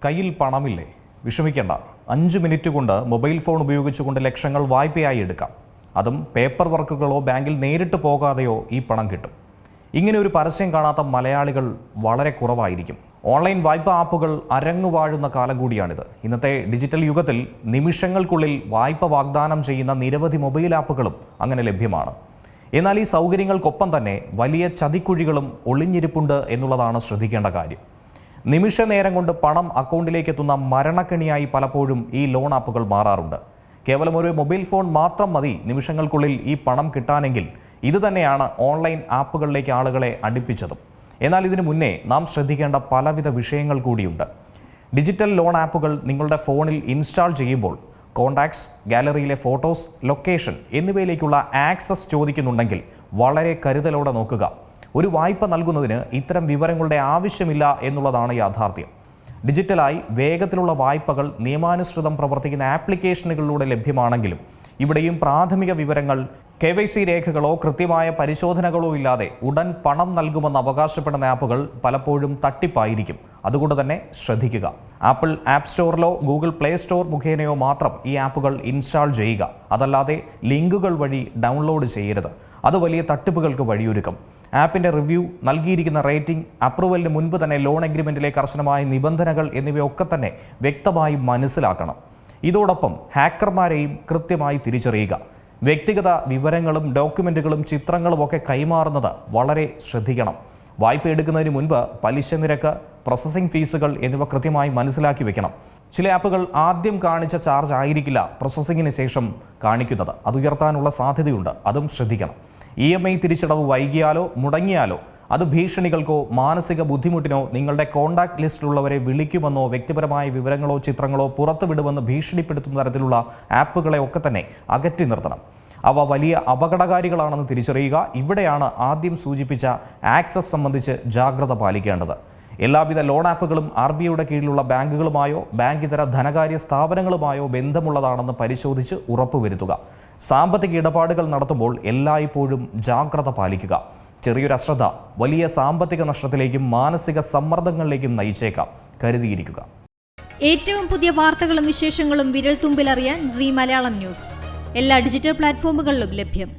കയ്യിൽ പണമില്ലേ? വിഷമിക്കേണ്ട. 5 മിനിറ്റ് കൊണ്ട് മൊബൈൽ ഫോൺ ഉപയോഗിച്ചുകൊണ്ട് ലക്ഷങ്ങൾ വായ്പയായി എടുക്കാം. അതും പേപ്പർ വർക്കുകളോ ബാങ്കിൽ നേരിട്ട് പോകാതെയോ ഈ പണം കിട്ടും. ഇങ്ങനെ ഒരു പരസ്യം കാണാത്ത മലയാളികൾ വളരെ കുറവായിരിക്കും. ഓൺലൈൻ വായ്പ ആപ്പുകൾ അരങ്ങുവാഴുന്ന കാലം കൂടിയാണിത്. ഇന്നത്തെ ഡിജിറ്റൽ യുഗത്തിൽ നിമിഷങ്ങൾക്കുള്ളിൽ വായ്പ വാഗ്ദാനം ചെയ്യുന്ന നിരവധി മൊബൈൽ ആപ്പുകളും അങ്ങനെ ലഭ്യമാണ്. എന്നാൽ ഈ സൗകര്യങ്ങൾക്കൊപ്പം തന്നെ വലിയ ചതിക്കുഴികളും ഒളിഞ്ഞിരിപ്പുണ്ട് എന്നുള്ളതാണ് ശ്രദ്ധിക്കേണ്ട കാര്യം. നിമിഷ നേരം കൊണ്ട് പണം അക്കൗണ്ടിലേക്ക് എത്തുന്ന മരണക്കെണിയായി പലപ്പോഴും ഈ ലോൺ ആപ്പുകൾ മാറാറുണ്ട്. കേവലം ഒരു മൊബൈൽ ഫോൺ മാത്രം മതി നിമിഷങ്ങൾക്കുള്ളിൽ ഈ പണം കിട്ടാനെങ്കിൽ ഇത് തന്നെയാണ് ഓൺലൈൻ ആപ്പുകളിലേക്ക് ആളുകളെ അടുപ്പിച്ചതും. എന്നാൽ ഇതിനു മുന്നേ നാം ശ്രദ്ധിക്കേണ്ട പലവിധ വിഷയങ്ങൾ കൂടിയുണ്ട്. ഡിജിറ്റൽ ലോൺ ആപ്പുകൾ നിങ്ങളുടെ ഫോണിൽ ഇൻസ്റ്റാൾ ചെയ്യുമ്പോൾ കോൺടാക്ട്സ്, ഗാലറിയിലെ ഫോട്ടോസ്, ലൊക്കേഷൻ എന്നിവയിലേക്കുള്ള ആക്സസ് ചോദിക്കുന്നുണ്ടെങ്കിൽ വളരെ കരുതലോടെ നോക്കുക. ഒരു വായ്പ നൽകുന്നതിന് ഇത്തരം വിവരങ്ങളുടെ ആവശ്യമില്ല എന്നുള്ളതാണ് യാഥാർത്ഥ്യം. ഡിജിറ്റലായി വേഗത്തിലുള്ള വായ്പകൾ നിയമാനുസൃതം പ്രവർത്തിക്കുന്ന ആപ്ലിക്കേഷനുകളിലൂടെ ലഭ്യമാണെങ്കിലും ഇവിടെയും പ്രാഥമിക വിവരങ്ങൾ, KYC രേഖകളോ കൃത്യമായ പരിശോധനകളോ ഇല്ലാതെ ഉടൻ പണം നൽകുമെന്ന് അവകാശപ്പെടുന്ന ആപ്പുകൾ പലപ്പോഴും തട്ടിപ്പായിരിക്കും. അതുകൊണ്ട് തന്നെ ശ്രദ്ധിക്കുക. ആപ്പിൾ ആപ്പ് സ്റ്റോറിലോ ഗൂഗിൾ പ്ലേ സ്റ്റോർ മുഖേനയോ മാത്രം ഈ ആപ്പുകൾ ഇൻസ്റ്റാൾ ചെയ്യുക. അതല്ലാതെ ലിങ്കുകൾ വഴി ഡൗൺലോഡ് ചെയ്യരുത്. അത് വലിയ തട്ടിപ്പുകൾക്ക് വഴിയൊരുക്കും. ആപ്പിൻ്റെ റിവ്യൂ, നൽകിയിരിക്കുന്ന റേറ്റിംഗ്, അപ്രൂവലിന് മുൻപ് തന്നെ ലോൺ എഗ്രിമെൻറ്റിലെ കർശനമായ നിബന്ധനകൾ എന്നിവയൊക്കെ തന്നെ വ്യക്തമായി മനസ്സിലാക്കണം. ഇതോടൊപ്പം ഹാക്കർമാരെയും കൃത്യമായി തിരിച്ചറിയുക. വ്യക്തിഗത വിവരങ്ങളും ഡോക്യുമെൻറ്റുകളും ചിത്രങ്ങളും ഒക്കെ കൈമാറുന്നത് വളരെ ശ്രദ്ധിക്കണം. വായ്പ എടുക്കുന്നതിന് മുൻപ് പലിശ നിരക്ക്, പ്രോസസ്സിംഗ് ഫീസുകൾ എന്നിവ കൃത്യമായി മനസ്സിലാക്കി വെക്കണം. ചില ആപ്പുകൾ ആദ്യം കാണിച്ച ചാർജ് ആയിരിക്കില്ല പ്രോസസ്സിങ്ങിന് ശേഷം കാണിക്കുന്നത്. അത് ഉയർത്താനുള്ള സാധ്യതയുണ്ട്. അതും ശ്രദ്ധിക്കണം. EMI തിരിച്ചടവ് വൈകിയാലോ മുടങ്ങിയാലോ അത് ഭീഷണികൾക്കോ മാനസിക ബുദ്ധിമുട്ടിനോ നിങ്ങളുടെ കോൺടാക്ട് ലിസ്റ്റിലുള്ളവരെ വിളിക്കുമെന്നോ വ്യക്തിപരമായ വിവരങ്ങളോ ചിത്രങ്ങളോ പുറത്തുവിടുമെന്ന് ഭീഷണിപ്പെടുത്തുന്ന തരത്തിലുള്ള ആപ്പുകളെ ഒക്കെ തന്നെ അകറ്റി നിർത്തണം. അവ വലിയ അപകടകാരികളാണെന്ന് തിരിച്ചറിയുക. ഇവിടെയാണ് ആദ്യം സൂചിപ്പിച്ച ആക്സസ് സംബന്ധിച്ച് ജാഗ്രത പാലിക്കേണ്ടത്. എല്ലാവിധ ലോൺ ആപ്പുകളും RBIയുടെ കീഴിലുള്ള ബാങ്കുകളുമായോ ബാങ്ക് ഇതര ധനകാര്യ സ്ഥാപനങ്ങളുമായോ ബന്ധമുള്ളതാണെന്ന് പരിശോധിച്ച് ഉറപ്പുവരുത്തുക. സാമ്പത്തിക ഇടപാടുകൾ നടത്തുമ്പോൾ എല്ലായ്പ്പോഴും ജാഗ്രത പാലിക്കുക. ചെറിയൊരു അശ്രദ്ധ വലിയ സാമ്പത്തിക നഷ്ടത്തിലേക്കും മാനസിക സമ്മർദ്ദങ്ങളിലേക്കും നയിച്ചേക്കാം. കരുതിയിരിക്കുക. ഏറ്റവും പുതിയ വാർത്തകളും വിശേഷങ്ങളും വിരൽ തുമ്പിലറിയാൻ Zee മലയാളം ന്യൂസ് എല്ലാ ഡിജിറ്റൽ പ്ലാറ്റ്ഫോമുകളിലും ലഭ്യം.